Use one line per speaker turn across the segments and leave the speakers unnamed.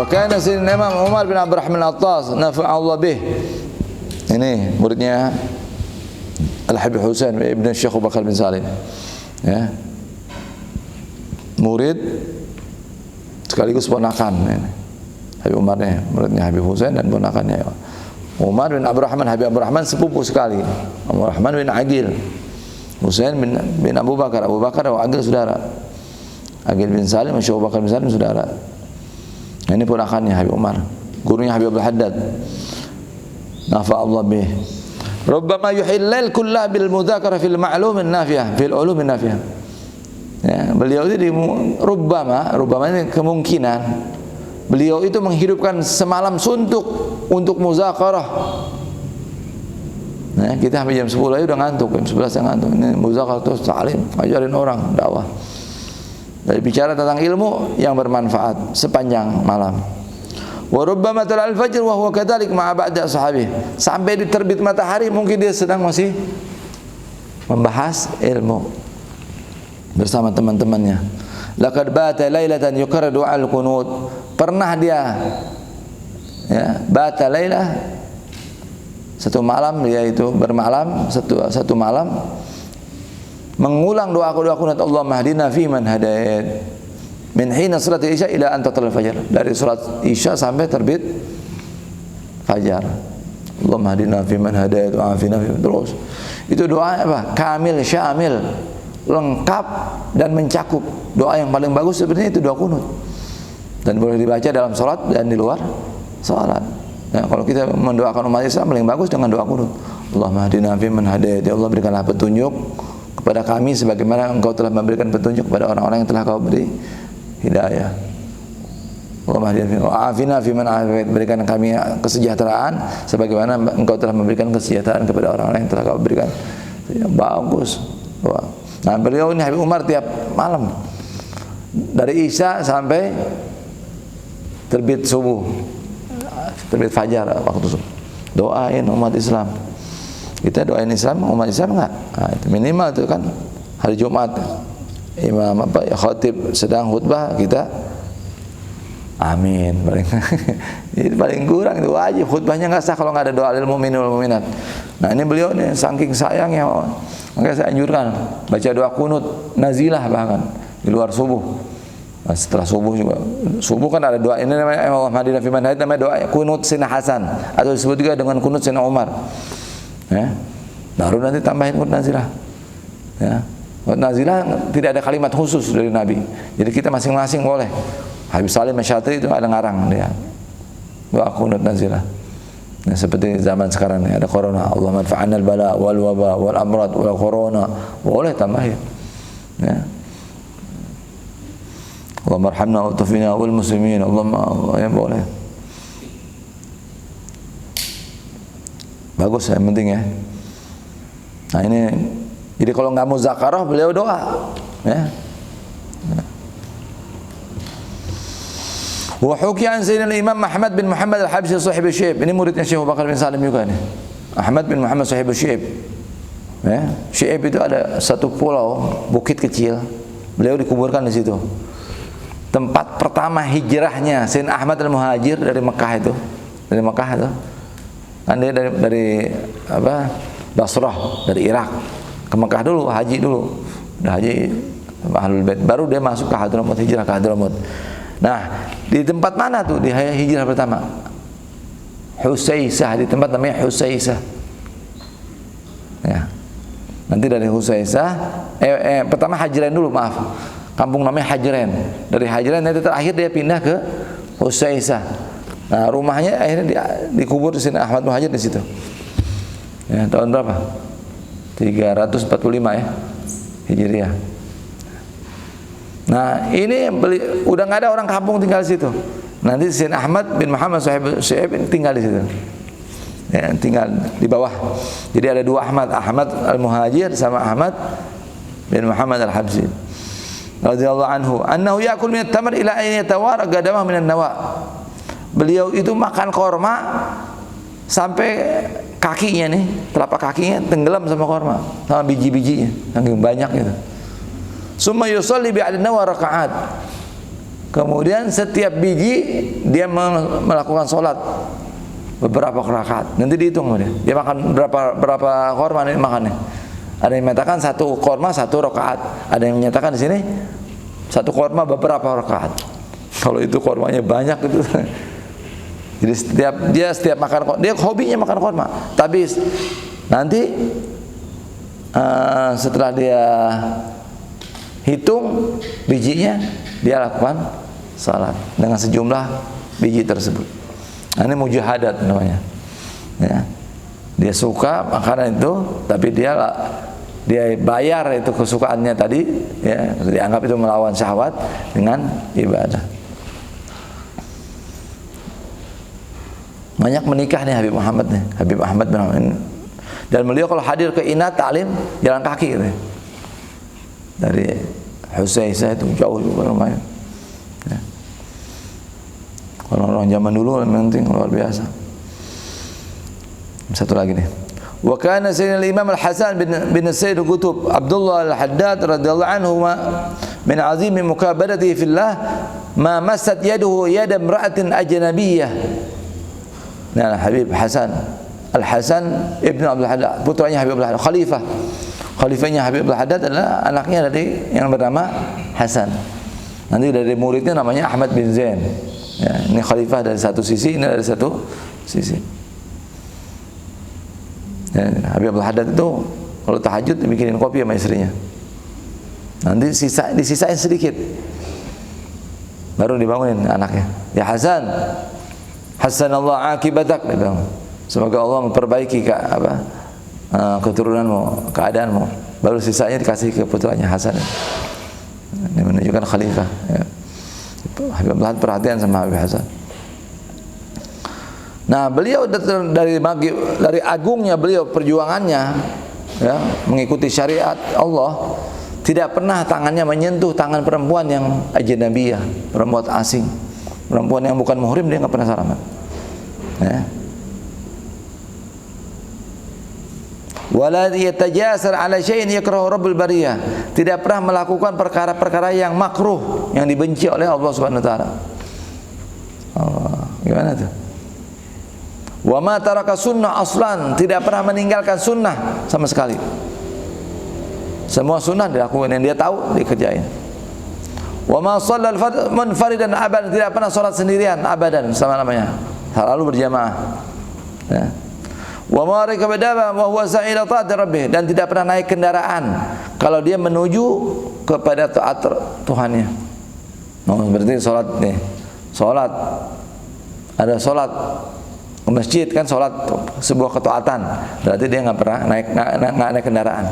Wa kana sayyidina Imam Umar bin Abdurrahman Al-Attas nafa'allahu bih. Ini muridnya Al-Habib Husain ibn Syekh Abu Bakar bin Salim. Ya. Murid sekaligus ponakan ini. Habib Umar nih, muridnya Habib Husain dan ponakannya Umar bin Abdurrahman. Habib Abdurrahman sepupu sekali. Abdurrahman bin Aqil. Husain bin Abu Bakar. Abu Bakar dan Aqil saudara. Aqil bin Salim, Syekh Abu Bakar bin Salim saudara. Ini ponakannya Habib Umar. Gurunya Habib Abdul Haddad. Nafa'allahu bih. Rubbama yuhillal kullah bil mudzakarah fil ma'lumin nafi'ah, fil ulumin nafi'ah. Ya, beliau itu rubbama ini kemungkinan beliau itu menghidupkan semalam suntuk untuk muzakarah. Nah, kita sampai jam 10 aja udah ngantuk, jam 11 yang ngantuk. Ini muzakarah terus ta'lim, ngajarin orang dakwah. Dari bicara tentang ilmu yang bermanfaat sepanjang malam. Wa rubbama tala'al fajr wa huwa kadzalik ma'a ba'da ashabihi. Sampai di terbit matahari mungkin dia sedang masih membahas ilmu bersama teman-temannya. Laqad bata lailatan yukarrar du'al qunut. Pernah dia ya, bata lailah satu malam, dia itu bermalam satu malam mengulang doa qunut Allahumma hdina fi man hadait. Min hina salat isya ila an tatla'al fajar. Dari salat isya sampai terbit fajar. Allahumma hdina fi man hadait wa afina fi. Terus. Itu doa apa? Kamil, syamil, lengkap dan mencakup. Doa yang paling bagus sebenarnya itu doa qunut. Dan boleh dibaca dalam salat dan di luar salat. Nah, kalau kita mendoakan umat Islam paling bagus dengan doa qunut. Allahumma hdina fi man hadait. Ya Allah, berikanlah petunjuk kepada kami sebagaimana Engkau telah memberikan petunjuk kepada orang-orang yang telah Kau beri hidayah. Allahumma hdina wa afina fi man afait. Berikan kami kesejahteraan sebagaimana Engkau telah memberikan kesejahteraan kepada orang-orang yang telah Kau berikan. Ya, bagus. Nah, beliau ini Habib Umar tiap malam dari Isya sampai terbit subuh, terbit fajar waktu subuh. Doain umat Islam. Kita doain Islam, umat Islam enggak? Nah, itu minimal itu kan hari Jumat imam khatib sedang khutbah, kita amin paling itu paling kurang, itu wajib. Khutbahnya enggak sah kalau enggak ada doa lil mu'minin wal mu'minat. Nah, ini beliau nih saking sayangnya, makanya saya anjurkan baca doa qunut nazilah bahkan di luar subuh. Nah, setelah subuh juga, subuh kan ada doa ini namanya Allahumma hdina fi man hadait, namanya doa qunut Sayyidina Hasan atau disebut juga dengan qunut Sayyidina Umar. Ya. Baru nanti tambahin qunut nazilah. Ya. Qunut nazilah tidak ada kalimat khusus dari Nabi. Jadi kita masing-masing boleh. Habib Salim Masyatri itu ada ngarang dia. Doa qunut nazilah. Nah, seperti zaman sekarang ini ada corona, Allahumma adfa'anna al-bala wal waba wal amrad wal corona. Boleh tambahin. Ya. Allahumma arhamna wa tufina wal muslimin. Allahumma, ya boleh. Bagus, yang penting ya. Nah, ini jadi kalau nggak mau zakarah beliau doa ya. Wa hukiya an sayyidina Imam Ahmad bin Muhammad Al-Habsyi Shahib Syekh. Ini muridnya Syekh Abu Bakar bin Salim juga nih. Ahmad bin Muhammad Shahib Syekh. Ya, Syekh itu ada satu pulau, bukit kecil. Beliau dikuburkan di situ. Tempat pertama hijrahnya Sayyidina Ahmad Al-Muhajir dari Mekah itu. Dari Mekah itu. Kan dia dari apa? Basrah, dari Irak ke Mekah dulu, haji dulu. Udah haji Ahlul Bait. Baru dia masuk ke Hadramut, hijrah ke Hadramut. Nah, di tempat mana tuh di hijrah pertama? Husaisah, di tempat namanya Husaisah. Ya. Nanti dari Husaisah pertama Hajran dulu, maaf. Kampung namanya Hajran. Dari Hajran nanti terakhir dia pindah ke Husaisah. Nah, rumahnya akhirnya dikubur di sini Ahmad Muhajir di situ. Ya, tahun berapa? 345 ya. Hijriah. Nah, ini udah nggak ada orang kampung tinggal di situ. Nanti Sayyidina Ahmad bin Muhammad Syekh tinggal di situ. Ya, tinggal di bawah. Jadi ada dua Ahmad, Ahmad Al-Muhajir sama Ahmad bin Muhammad Al-Habsyi. Radhiyallahu anhu, annahu ya'kul min at-tamr ila an yatawara qadamahu min an-nawa. Beliau itu makan korma sampai kakinya nih, telapak kakinya tenggelam sama korma, sama biji-bijinya, saking banyak gitu. Summa yusalli bi'al nawa raka'at. Kemudian setiap biji dia melakukan sholat beberapa rakaat. Nanti dihitung dia makan berapa korma nih makannya. Ada yang menyatakan 1 korma 1 rakaat. Ada yang menyatakan di sini 1 korma beberapa rakaat. Kalau itu kormanya banyak itu. Jadi setiap makan, dia hobinya makan korma. Tapi nanti setelah dia hitung bijinya, dia lakukan salat dengan sejumlah biji tersebut. Nah, ini mujahadat namanya. Ya. Dia suka makanan itu, tapi dia bayar itu kesukaannya tadi, ya, dianggap itu melawan syahwat dengan ibadah. Banyak menikah nih Habib Muhammad bin Muhammad. Dan beliau kalau hadir ke Inat Ta'lim jalan kaki gitu. Dari Husaisa itu jauh juga lumayan. Ya. Kalau orang zaman dulu yang penting luar biasa. Satu lagi nih. Wa kana sayyidina al-Imam Al-Hasan bin Sayyid Qutb Abdullah Al-Haddad radhiyallahu anhu min azimi mukabadatihi fillah ma massat yaduhu yada imra'atin ajnabiyyah. Nah, Habib Hasan Al-Hasan Ibnu Abdul Haddad, putranya Habib Abdul Haddad, khalifahnya Habib Abdul Haddad adalah anaknya dari yang bernama Hasan. Nanti dari muridnya namanya Ahmad bin Zain. Ya, ini khalifah dari satu sisi, ini dari satu sisi. Ya, Habib Abdul Haddad itu kalau tahajud bikinin kopi sama istrinya. Nanti disisain sedikit. Baru dibangunin anaknya. Ya Hasan, Hasanallah akibatak, dia bilang. Semoga Allah memperbaiki keturunanmu, keadaanmu. Baru sisanya dikasih ke putranya Hasan. Ini menunjukkan khalifah. Ya. Habib Abdul Haddad perhatian sama Habib Hasan. Nah, beliau dari agungnya beliau perjuangannya, ya, mengikuti syariat Allah, tidak pernah tangannya menyentuh tangan perempuan yang ajnabiyah, perempuan asing, perempuan yang bukan muhrim dia nggak pernah salaman. Ya. Wala yatajasar ala syai'in yakrahu rabbul bariyah, tidak pernah melakukan perkara-perkara yang makruh, yang dibenci oleh Allah Subhanahu wa taala. Gimana tuh? Wa ma taraka sunnah aslan, tidak pernah meninggalkan sunnah sama sekali. Semua sunnah dilakukan, yang dia tahu dikerjain. Wa ma shallal munfaridan abadan, tidak pernah salat sendirian abadan selama-lamanya, selalu berjamaah. Ya. Wa ma rakaba daba wa huwa sa'ila ta'ati rabbih, dan tidak pernah naik kendaraan kalau dia menuju kepada taat Tuhannya. Nah, berarti salat nih. Salat, ada salat ke masjid kan, salat sebuah ketaatan. Berarti dia nggak pernah naik kendaraan.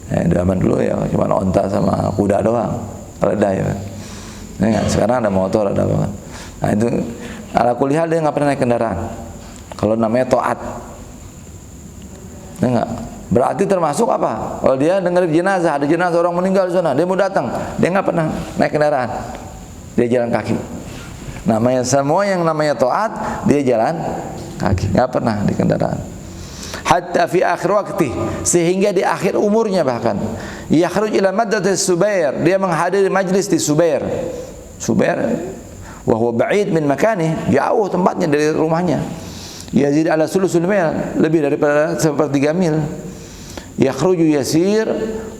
Zaman dulu ya cuma onta sama kuda doang. Reda ya. Nah, sekarang ada motor, ada apa. Nah, itu ala kuliah dia nggak pernah naik kendaraan. Kalau namanya taat. Enggak. Berarti termasuk apa? Kalau dia dengar jenazah, ada jenazah orang meninggal di sana, dia mau datang, dia nggak pernah naik kendaraan, dia jalan kaki. Namanya semua yang namanya taat, dia jalan kaki, nggak pernah di kendaraan. Hatta fi akhir waktu, sehingga di akhir umurnya bahkan, yakhruj ila maddatis Subair, dia menghadiri majlis di Subair. Subair, wa huwa ba'id min makani, jauh tempatnya dari rumahnya. Yazid ala sulusul mil, lebih daripada 1/3 mil. Yakhruju yasir,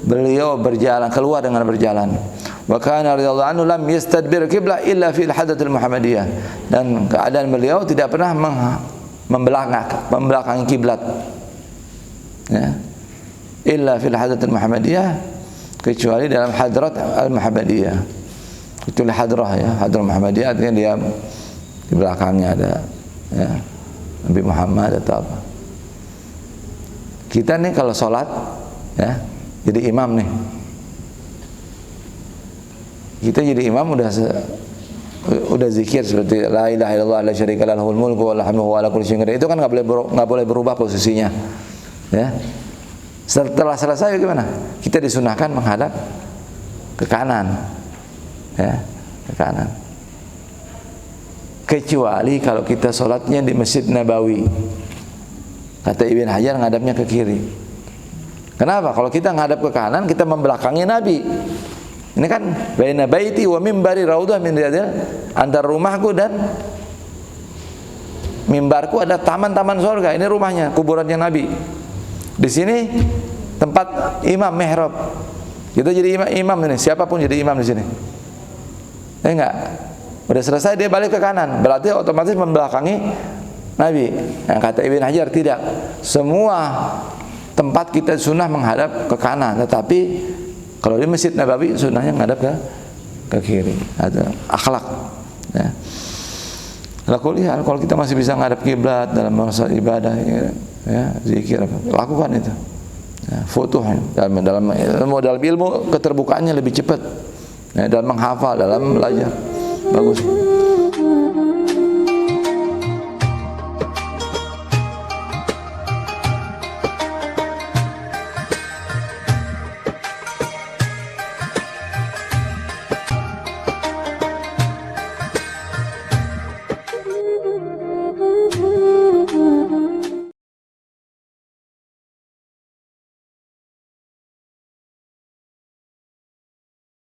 beliau berjalan, keluar dengan berjalan. Wa kana radhiyallahu anhu lam yastadbir qiblah illa fi al-hadatsal muhammadiyah, dan keadaan beliau tidak pernah membelakangi kiblat. Ya. Illa fi al-hadatsal muhammadiyah, kecuali dalam hadrat al-muhammadiyah. Itu hadrah ya, hadrah muhammadiyah artinya dia di belakangnya ada ya Nabi Muhammad atau apa. Kita nih kalau sholat ya, jadi imam nih. Kita jadi imam udah zikir seperti la ilaha illallah la syarika lahul mulku wa lahul wa ala kulli syai'in qadir. Itu kan enggak boleh berubah posisinya. Ya. Setelah selesai gimana? Kita disunahkan menghadap ke kanan. Ya, ke kanan. Kecuali kalau kita sholatnya di Masjid Nabawi, kata Ibn Hajar ngadapnya ke kiri. Kenapa? Kalau kita ngadap ke kanan, kita membelakangi Nabi. Ini kan baina baiti wa mimbari raudhah min riyadil, antara rumahku dan mimbarku ada taman-taman surga. Ini rumahnya, kuburannya Nabi. Di sini tempat imam mihrab. Kita jadi imam ini, siapapun jadi imam di sini. Enggak. Udah selesai dia balik ke kanan, berarti otomatis membelakangi Nabi. Yang kata Ibn Hajar tidak. Semua tempat kita sunnah menghadap ke kanan, tetapi kalau di Masjid Nabawi sunnahnya menghadap ke kiri. Ada akhlak. Ya. Kalau kita masih bisa menghadap kiblat dalam masa ibadah, ya, zikir, lakukan itu. Ya, foto dalam ilmu keterbukaannya lebih cepat. Ya, dalam menghafal, dalam belajar. Bagus.